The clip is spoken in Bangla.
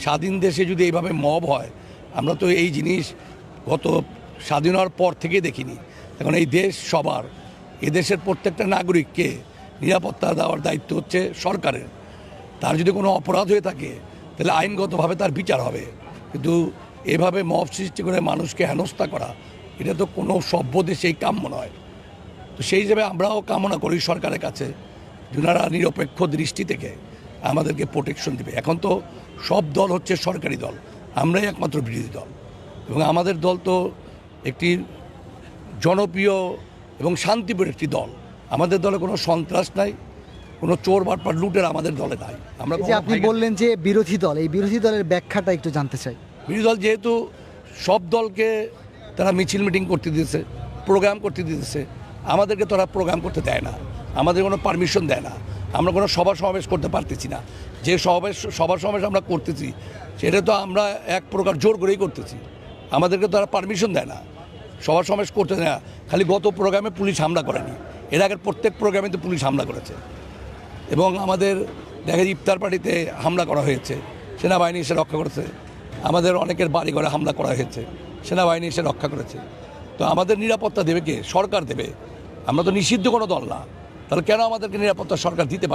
স্বাধীন দেশে যদি এইভাবে মব হয়, আমরা তো এই জিনিস গত স্বাধীন হওয়ার পর থেকে দেখিনি। এখন এই দেশ সবার, এদেশের প্রত্যেকটা নাগরিককে নিরাপত্তা দেওয়ার দায়িত্ব হচ্ছে সরকারের। তার যদি কোনো অপরাধ হয়ে থাকে তাহলে আইনগতভাবে তার বিচার হবে, কিন্তু এভাবে মব সৃষ্টি করে মানুষকে হেনস্থা করা, এটা তো কোনো সভ্য দেশেই কাম্য নয়। তো সেই হিসেবে আমরাও কামনা করি সরকারের কাছে যারা নিরপেক্ষ দৃষ্টি থেকে আমাদেরকে প্রোটেকশন দেবে। এখন তো সব দল হচ্ছে সরকারি দল, আমরাই একমাত্র বিরোধী দল, এবং আমাদের দল তো একটি জনপ্রিয় এবং শান্তিপ্রিয় একটি দল। আমাদের দলে কোনো সন্ত্রাস নাই, কোনো চোর বাটপাট লুটের আমাদের দলে নাই। আমরা যে আপনি বললেন যে বিরোধী দল, এই বিরোধী দলের ব্যাখ্যাটা একটু জানতে চাই। বিরোধী দল যেহেতু সব দলকে তারা মিছিল মিটিং করতে দিতেছে, প্রোগ্রাম করতে দিতেছে, আমাদেরকে তারা প্রোগ্রাম করতে দেয় না, আমাদের কোনো পারমিশন দেয় না, আমরা কোনো সভা সমাবেশ করতে পারতেছি না। যে সভা সমাবেশ আমরা করতেছি সেটা তো আমরা এক প্রকার জোর করেই করতেছি, আমাদেরকে তারা পারমিশন দেয় না, সভা সমাবেশ করতে দেয় না। খালি গত প্রোগ্রামে পুলিশ হামলা করেনি, এর আগের প্রত্যেক প্রোগ্রামে তো পুলিশ হামলা করেছে। এবং আমাদের দেখে ইফতার পার্টিতে হামলা করা হয়েছে, সেনাবাহিনী এসে রক্ষা করেছে। আমাদের অনেকের বাড়ি ঘরে হামলা করা হয়েছে, সেনাবাহিনী এসে রক্ষা করেছে। তো আমাদের নিরাপত্তা দেবে কে? সরকার দেবে। আমরা তো নিষিদ্ধ কোনো দল না, তাহলে কেন আমাদেরকে নিরাপত্তা সরকার দিতে পারে?